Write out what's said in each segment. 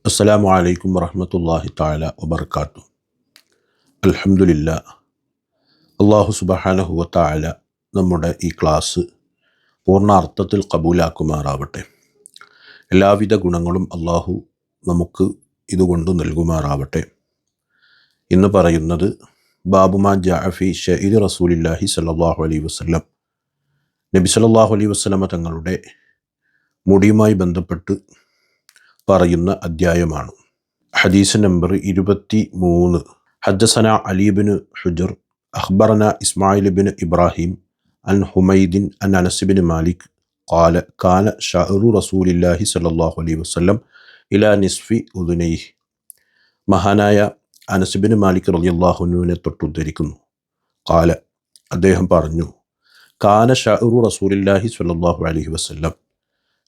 അസ്സലാമു അലൈക്കും വറഹ്മത്തുള്ളാഹി തആല വബറകാതുഹു. അൽഹംദുലില്ലാഹ്. അല്ലാഹു സുബ്ഹാനഹു വ തആല നമ്മുടെ ഈ ക്ലാസ് പൂർണ്ണാർത്ഥത്തിൽ കബൂലാക്കുമാറാവട്ടെ. എല്ലാവിധ ഗുണങ്ങളും അല്ലാഹു നമുക്ക് ഇതുകൊണ്ട് നൽകുമാറാവട്ടെ. ഇന്ന് പറയുന്നത് ബാബുമാ ജാഅ ഫീ ശഅരി റസൂലില്ലാഹി സ്വല്ലല്ലാഹു അലൈഹി വസല്ലം, നബി സല്ലല്ലാഹു അലൈഹി വസല്ലമ തങ്ങളുടെ മുടിയുമായി ബന്ധപ്പെട്ട് പറയുന്ന അധ്യായമാണ്. ഹദീസ് നമ്പർ 23. ഹദ്ദസന അലി ഇബ്നു ഹുജർ അഖ്ബറന ഇസ്മായിൽ ഇബ്നു ഇബ്രാഹിം അൻ ഹുമൈദിൻ അൻ അനസ് ഇബ്നു മാലിക് ഖാല കാന ശഅറു റസൂലില്ലാഹി സ്വല്ലല്ലാഹു അലൈഹി വസല്ലം ഇലാ നിസ്ഫി ഉദുനൈഹി. മഹാനായ അനസ് ഇബ്നു മാലിക് റളിയല്ലാഹു അൻഹുവിനെ തൊട്ടുദ്ധരിക്കുന്നു. ഖാല, അദ്ദേഹം പറഞ്ഞു, കാന ശഅറു റസൂലില്ലാഹി സ്വല്ലല്ലാഹു അലൈഹി വസല്ലം,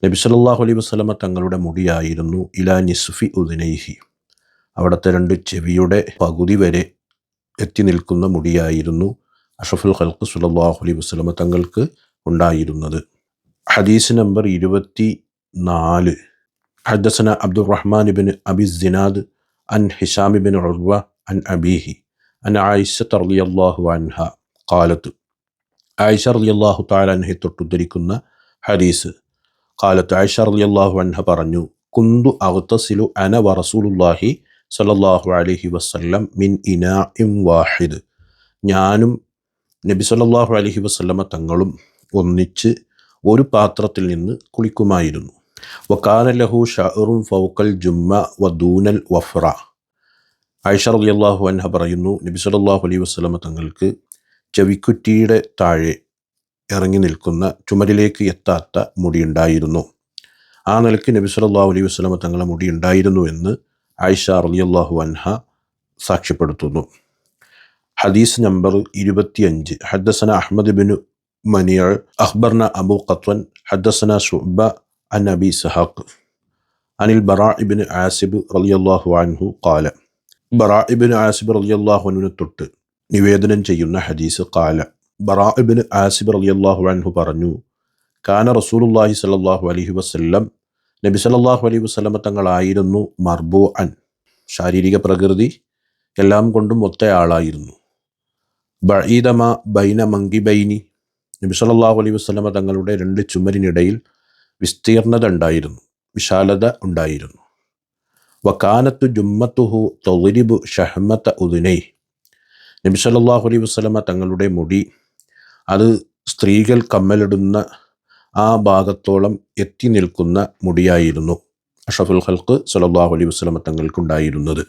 നബി സല്ലല്ലാഹു അലൈഹി വസല്ലമ തങ്ങളുടെ മുടിയായിരുന്നു ഇലാ നിസ്ഫി ഉദുനൈഹി, അവിടുത്തെ രണ്ട് ചെവിയുടെ പകുതി വരെ എത്തി നിൽക്കുന്ന മുടിയായിരുന്നു അഷ്റഫുൽ ഖൽഖ് സല്ലല്ലാഹു അലൈഹി വസല്ലമ തങ്ങൾക്ക് ഉണ്ടായിരുന്നത്. ഹദീസ് നമ്പർ 24. ഹദ്ദസന അബ്ദുറഹ്മാൻ ഇബ്നു അബി സിനാദ് അൻ ഹിശാം ഇബ്നു ഉർവ അൻ അബീഹി അൻ ആയിഷ റളിയല്ലാഹു അൻഹ ഖാലത്ത്, ആയിഷ റളിയല്ലാഹു തആല അൻഹയെ തൊട്ടുദ്ധരിക്കുന്ന ഹദീസ്. ഖാലത്ത്, ആയിഷ റളിയല്ലാഹു അൻഹ പറഞ്ഞു, കുന്തു അഗ്തസിലു അന വ റസൂലുള്ളാഹി സ്വല്ലല്ലാഹു അലൈഹി വസല്ലം മിൻ ഇനാഇൻ വാഹിദ്, ഞാനും നബി സല്ലല്ലാഹു അലൈഹി വസല്ലമ തങ്ങളും ഒന്നിച്ച് ഒരു പാത്രത്തിൽ നിന്ന് കുളിക്കുമായിരുന്നു. വകാന ലഹു ശഅറുൻ ഫൗഖൽ ജുമ്മ വ ദൂനൽ വഫ്റ. ആയിഷ റളിയല്ലാഹു അൻഹ പറയുന്നു, നബി സല്ലല്ലാഹു അലൈഹി വസല്ലമ തങ്ങൾക്ക് ചെവിക്കുറ്റിയുടെ താഴെ ഇറങ്ങി നിൽക്കുന്ന ചുമരിലേക്ക് എത്താത്ത മുടിയുണ്ടായിരുന്നു. ആ നിലയ്ക്ക് നബി സല്ലല്ലാഹു അലൈഹി വസല്ലമ തങ്ങളുടെ മുടി ഉണ്ടായിരുന്നു എന്ന് ആയിഷ റളിയല്ലാഹു അൻഹ സാക്ഷ്യപ്പെടുത്തുന്നു. ഹദീസ് നമ്പർ 25. ഹദ്ദസന അഹ്മദ് ബിൻ മനിഅ അഖ്ബർന അബൂ ഖത്വൻ ഹദ്ദസന ശുഅബ അൻ അബി ഇസ്ഹാഖ് അനിൽ ബറാ ഇബ്നു ആസിബ് റളിയല്ലാഹു അൻഹു ഖാല, ബറാ ഇബ്നു ആസിബ് റളിയല്ലാഹു അൻഹുവിനെ തൊട്ട് നിവേദനം ചെയ്യുന്ന ഹദീസ്. ഖാല, ബറാ ഇബ്നു ആസിബ് റളിയല്ലാഹു അൻഹു പറഞ്ഞു, കാന റസൂലുള്ളാഹി സ്വല്ലല്ലാഹു അലൈഹി വസല്ലം, നബി സല്ലല്ലാഹു അലൈഹി വസല്ലമ തങ്ങളായിരുന്നു മർബൂഅൻ, ശാരീരിക പ്രകൃതി എല്ലാം കൊണ്ടും ഒത്തയാളായിരുന്നു. ബഈദമ ബൈന മങ്കിബൈനി, നബി സല്ലല്ലാഹു അലൈഹി വസല്ലമ തങ്ങളുടെ രണ്ട് ചുമരിനിടയിൽ വിസ്തീർണത ഉണ്ടായിരുന്നു, വിശാലത ഉണ്ടായിരുന്നു. വകാനത്തു ജുമ്മത്തുഹു തദ്രിബു ഷഹ്മത ഉദുനൈ, നബി സല്ലല്ലാഹു അലൈഹി വസല്ലമ തങ്ങളുടെ മുടി അത് സ്ത്രീകൾ കമ്മലിടുന്ന ആ ഭാഗത്തോളം എത്തി നിൽക്കുന്ന മുടിയായിരുന്നു അഷ്റഫുൽ ഖൽഖ് സല്ലല്ലാഹു അലൈഹി വസല്ലമ തങ്ങൾക്കുണ്ടായിരുന്നത്.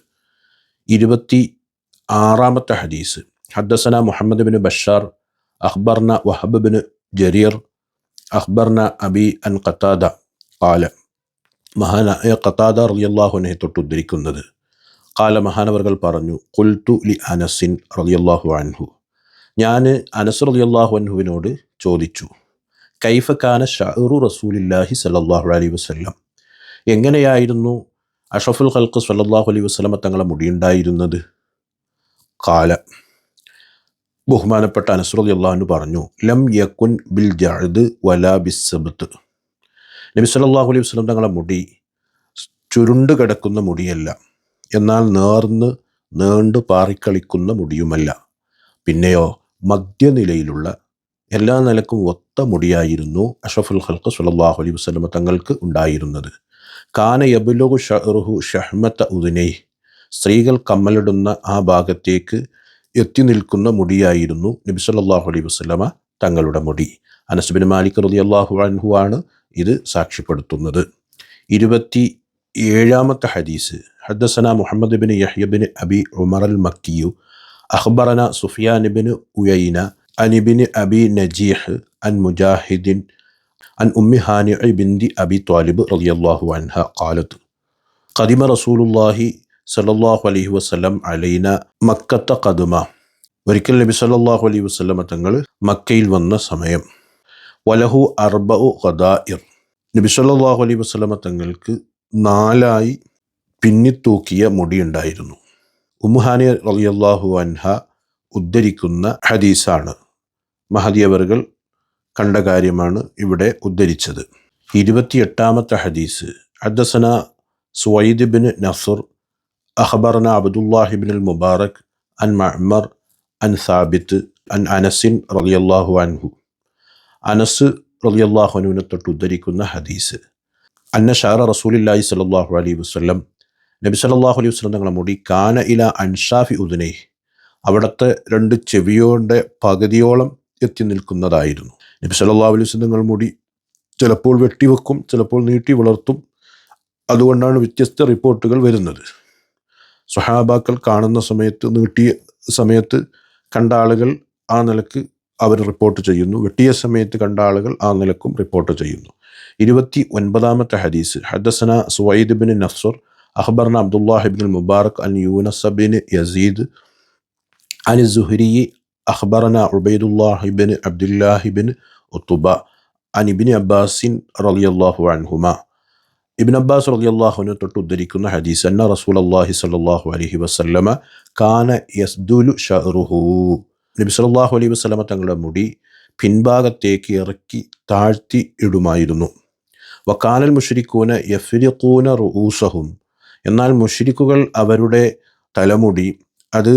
26. ഹദീസ്. ഹദ്ദസന മുഹമ്മദ് ബിൻ ബഷാർ അഖ്ബർന വഹബ് ബിൻ ജരീർ അഖ്ബർന അബി അൻ ഖതാദ ഖാല, മഹാനായ ഖതാദ റളിയല്ലാഹു അൻഹു തൊട്ടുദ്ധരിക്കുന്നത്. ഖാല, മഹാനവർകൾ പറഞ്ഞു, ഖുൽതു ലി അനസിൻ റളിയല്ലാഹു അൻഹു, ഞാൻ അനസ് റളിയല്ലാഹു അൻഹുവിനോട് ചോദിച്ചു, കൈഫ കാന ശഅറു റസൂലില്ലാഹി സ്വല്ലല്ലാഹു അലൈഹി വസല്ലം, എങ്ങനെയായിരുന്നു അഷ്റഫുൽ ഖൽഖ് സ്വല്ലല്ലാഹു അലൈഹി വസല്ലമ തങ്ങളെ മുടിയുണ്ടായിരുന്നത്? ഖാല, ബഹുമാനപ്പെട്ട അനസ് റളിയല്ലാഹു അൻഹു പറഞ്ഞു, ലം യകുൻ ബിൽ ജഅദ് വലാ ബിസ്സബ്ത്, നബി സല്ലല്ലാഹു അലൈഹി വസല്ലം തങ്ങളെ മുടി ചുരുണ്ട് കിടക്കുന്ന മുടിയല്ല, എന്നാൽ നീണ്ടു പാറിക്കളിക്കുന്ന മുടിയുമല്ല, പിന്നെയോ മധ്യനിലയിലുള്ള എല്ലാ നിലക്കും ഒത്ത മുടിയായിരുന്നു അഷ്റഫുൽ ഖൽഖ് സ്വല്ലല്ലാഹു അലൈഹി വസല്ലമ തങ്ങൾക്ക് ഉണ്ടായിരുന്നത്. കാന യബ്ലുഗു ശഅറുഹു ഷഹ്മത ഉദുനൈഹി, സ്ത്രീകൾ കമ്മലിടുന്ന ആ ഭാഗത്തേക്ക് എത്തി നിൽക്കുന്ന മുടിയായിരുന്നു നബി സല്ലല്ലാഹു അലൈഹി വസല്ലമ തങ്ങളുടെ മുടി. അനസ് ബിൻ മാലിക് റളിയല്ലാഹു അൻഹു ആണ് ഇത് സാക്ഷ്യപ്പെടുത്തുന്നത്. 27. ഹദീസ്. ഹദ്ദസന Muhammad bin Yahya bin Abi Umar അൽ മക്കിയു അഖ്ബറന സുഫിയാൻ ബിൻ ഉയൈന അൻ ഇബ്നു അബി നജീഹ് അൻ മുജാഹിദിൻ അൻ ഉമ്മി ഹാനിഅ ബിൻതി അബി ത്വാലിബ് റളിയല്ലാഹു അൻഹ ഖാലത്ത്, ഖദിമ റസൂലുള്ളാഹി സ്വല്ലല്ലാഹു അലൈഹി വസല്ലം അലൈന മക്കത്ത ഖദമ, ഒരിക്കൽ നബി സല്ലല്ലാഹു അലൈഹി വസല്ലമ തങ്ങൾ മക്കയിൽ വന്ന സമയം. വലഹു അർബഉ ഖദാഇർ, നബി സല്ലല്ലാഹു അലൈഹി വസല്ലമ തങ്ങൾക്ക് 4 പിന്നിത്തൂക്കിയ മുടിയുണ്ടായിരുന്നു. ഉമ്മു ഹാനി റളിയല്ലാഹു അൻഹ ഉദ്ധരിക്കുന്ന ഹദീസാണ്. മഹദി അവറുകൾ കണ്ട കാര്യമാണ് ഇവിടെ ഉദ്ധരിച്ചത്. 28. ഹദീസ്. ഹദ്ദസന സുവൈദ് ബിൻ നസർ അഖ്ബറന അബ്ദുല്ലാഹി ബിൻ മുബാറക് അൻ മഅ്മർ അൻ സാബിത്ത് അൻ അനസിൻ റളിയല്ലാഹു അൻഹു. അനസ് റളിയല്ലാഹു അൻഹുവിനെ തൊട്ട് ഉദ്ധരിക്കുന്ന ഹദീസ്. അന്ന ഷഅറ റസൂലില്ലാഹി സ്വല്ലല്ലാഹു അലൈഹി വസല്ലം, നബി സല്ലല്ലാഹു അലൈഹി വസല്ലം തങ്ങളുടെ മുടി കാന ഇല അൻഷാഫി ഉദുനൈഹി, അവിടുത്തെ രണ്ട് ചെവിയോടെ പകുതിയോളം എത്തി നിൽക്കുന്നതായിരുന്നു. നബി സല്ലല്ലാഹു അലൈഹി വസല്ലം തങ്ങളുടെ മുടി ചിലപ്പോൾ വെട്ടിവെക്കും, ചിലപ്പോൾ നീട്ടി വളർത്തും. അതുകൊണ്ടാണ് വ്യത്യസ്ത റിപ്പോർട്ടുകൾ വരുന്നത്. സ്വഹാബാക്കൾ കാണുന്ന സമയത്ത്, നീട്ടിയ സമയത്ത് കണ്ട ആളുകൾ ആ നിലക്ക് അവർ റിപ്പോർട്ട് ചെയ്യുന്നു, വെട്ടിയ സമയത്ത് കണ്ട ആളുകൾ ആ നിലക്കും റിപ്പോർട്ട് ചെയ്യുന്നു. 29ാമത്തെ ഹദീസ്. ഹദ്ദസന സുവൈദ് ബിൻ നസർ അഖ്ബറന അബ്ദുല്ലാഹി ബിൻ മുബാറക് അൻ യൂനസ് ബിൻ യസീദ് അൻ സുഹരി അഖ്ബറന ഉബൈദുല്ലാഹി ബിൻ അബ്ദുല്ലാഹി ബിൻ ഉത്ബ അൻ ഇബ്നു അബ്ബാസിൻ റളിയല്ലാഹു അൻഹുമാ. ഇബ്നു അബ്ബാസ് റളിയല്ലാഹു അൻഹു തൊട്ട് ഉദ്ധരിക്കുന്ന ഹദീസ്. അന്ന റസൂലുള്ളാഹി സ്വല്ലല്ലാഹു അലൈഹി വസല്ലമ കാന യസ്ദുലു ശഅറുഹു, നബി സല്ലല്ലാഹു അലൈഹി വസല്ലമ തങ്ങളുടെ മുടി പിൻഭാഗത്തേക്ക് ഇറക്കി താഴ്ത്തി ഇടുമായിരുന്നു. വകാനൽ മുശ്രിക്കൂന യഫ്രിഖൂന റൂസഹും, എന്നാൽ മുശ്രിക്കുകൾ അവരുടെ തലമുടി അത്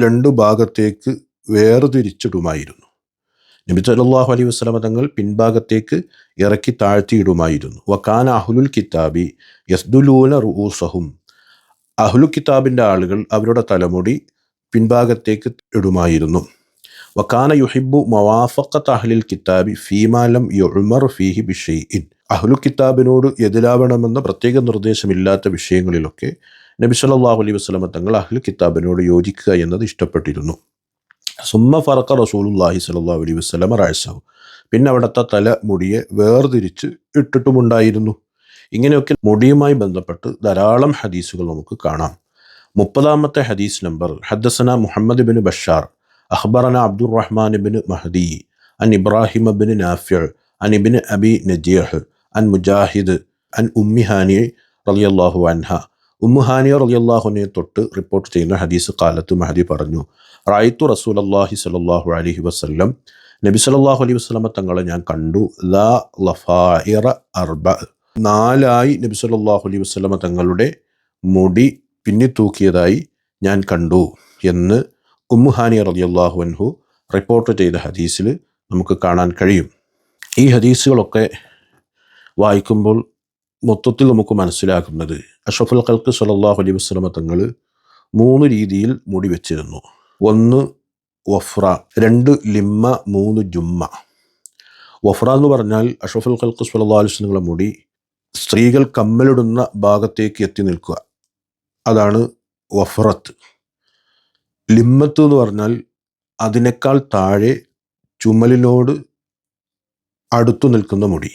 രണ്ടു ഭാഗത്തേക്ക് വേർതിരിച്ചിടുമായിരുന്നു. നബി സല്ലല്ലാഹു അലൈഹി വസല്ലമ തങ്ങൾ പിൻഭാഗത്തേക്ക് ഇറക്കി താഴ്ത്തിയിടുമായിരുന്നു. വകാന അഹ്ലുൽ കിതാബി യസ്ദുലൂന റൂസഹും, അഹ്ലു കിതാബിൻ്റെ ആളുകൾ അവരുടെ തലമുടി പിൻഭാഗത്തേക്ക് ഇടുമായിരുന്നു. വകാന യുഹിബ്ബു മവാഫഖത അഹ്ലിൽ കിതാബി ഫീമാ ലം യുഅ്മർ ഫീഹി ബിശൈഇൻ, അഹ്ലു കിതാബിനോട് എതിരാവണമെന്ന പ്രത്യേക നിർദ്ദേശമില്ലാത്ത വിഷയങ്ങളിലൊക്കെ നബി സല്ലല്ലാഹു അലൈഹി വസല്ലമ തങ്ങൾ അഹ്ലു കിതാബിനോട് യോജിക്കുക എന്നത് ഇഷ്ടപ്പെട്ടിരുന്നു. സുമ്മ ഫറഖ റസൂലുള്ളാഹി സ്വല്ലല്ലാഹു അലൈഹി വസല്ലമ റഅസഹു, പിന്നെ അവിടുത്തെ തല മുടിയെ വേർതിരിച്ച് ഇട്ടിട്ടുമുണ്ടായിരുന്നു. ഇങ്ങനെയൊക്കെ മുടിയുമായി ബന്ധപ്പെട്ട് ധാരാളം ഹദീസുകൾ നമുക്ക് കാണാം. 30ാമത്തെ ഹദീസ് നമ്പർ. ഹദ്ദസന മുഹമ്മദ് ബിൻ ബഷാർ അഖ്ബറന അബ്ദുറഹ്മാൻ ബിൻ മഹദി അൻ ഇബ്രാഹിം ബിൻ നാഫിഅ് അൻ ഇബ്നു അബി നജീഹ് അൻ മുജാഹിദ് അൻ ഉമ്മി ഹാനി റളിയല്ലാഹു അൻഹ. ഉമ്മു ഹാനി റളിയല്ലാഹു അൻഹയെ തൊട്ട് റിപ്പോർട്ട് ചെയ്യുന്ന ഹദീസ്. ഖാലത്ത്, മഹദി പറഞ്ഞു, റഅയ്തു റസൂലല്ലാഹി സ്വല്ലല്ലാഹു അലൈഹി വസല്ലം, നബി സല്ലല്ലാഹു അലൈഹി വസല്ലമ തങ്ങളെ ഞാൻ കണ്ടു. ലാ ലഫായിറ അർബ, നാലായി നബി സല്ലല്ലാഹു അലൈഹി വസല്ലമ തങ്ങളുടെ മുടി പിന്നിത്തൂക്കിയതായി ഞാൻ കണ്ടു എന്ന് ഉമ്മു ഹാനി റളിയല്ലാഹു അൻഹു റിപ്പോർട്ട് ചെയ്ത ഹദീസിൽ നമുക്ക് കാണാൻ കഴിയും. ഈ ഹദീസുകളൊക്കെ വായിക്കുമ്പോൾ മൊത്തത്തിൽ നമുക്ക് മനസ്സിലാക്കുന്നത് അഷ്റഫുൽ ഖൽഖ് സ്വല്ലല്ലാഹു അലൈഹി വസല്ലമ തങ്ങൾ 3 രീതിയിൽ മുടി വെച്ചിരുന്നു. 1 വഫ്ര, 2 ലിമ്മ, 3 ജുമ്മ. വഫ്ര എന്ന് പറഞ്ഞാൽ അഷ്റഫുൽ ഖൽഖ് സ്വല്ലല്ലാഹു അലൈഹി വസല്ലമയുടെ മുടി സ്ത്രീകൾ കമ്മലിടുന്ന ഭാഗത്തേക്ക് എത്തി നിൽക്കുക, അതാണ് വഫ്രത്ത്. ലിമ്മത്ത് എന്ന് പറഞ്ഞാൽ അതിനേക്കാൾ താഴെ ചുമലിനോട് അടുത്തു നിൽക്കുന്ന മുടി.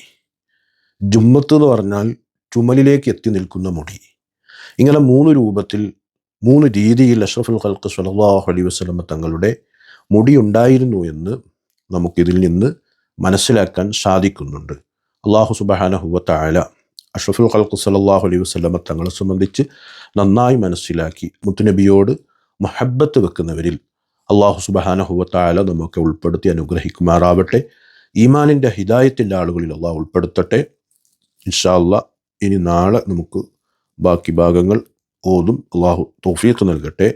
ജുമ്മത്ത് എന്ന് പറഞ്ഞാൽ ചുമലിലേക്ക് എത്തി നിൽക്കുന്ന മുടി. ഇങ്ങനെ 3 രൂപത്തിൽ, 3 രീതിയിൽ അഷ്റഫുൽ ഖൽഖ് സ്വല്ലല്ലാഹു അലൈഹി വസല്ലമ തങ്ങളുടെ മുടി ഉണ്ടായിരുന്നു എന്ന് നമുക്കിതിൽ നിന്ന് മനസ്സിലാക്കാൻ സാധിക്കുന്നുണ്ട്. അല്ലാഹു സുബ്ഹാനഹു വ തആല അഷ്റഫുൽ ഖൽഖ് സ്വല്ലല്ലാഹു അലൈഹി വസല്ലമ തങ്ങളെ സംബന്ധിച്ച് നന്നായി മനസ്സിലാക്കി മുത്തുനബിയോട് മുഹബ്ബത്ത് വെക്കുന്നവരിൽ അല്ലാഹു സുബ്ഹാനഹു വ തആല നമുക്ക് ഉൾപ്പെടുത്തി അനുഗ്രഹിക്കുമാറാവട്ടെ. ഈമാനിൻ്റെ ഹിദായത്തിൻ്റെ ആളുകളിൽ അല്ലാഹു ഉൾപ്പെടുത്തട്ടെ. ഇൻഷാ അല്ലാഹ് ഇനി നാളെ നമുക്ക് ബാക്കി ഭാഗങ്ങൾ ഓതും. അല്ലാഹു തൗഫീഖ് നൽകട്ടെ.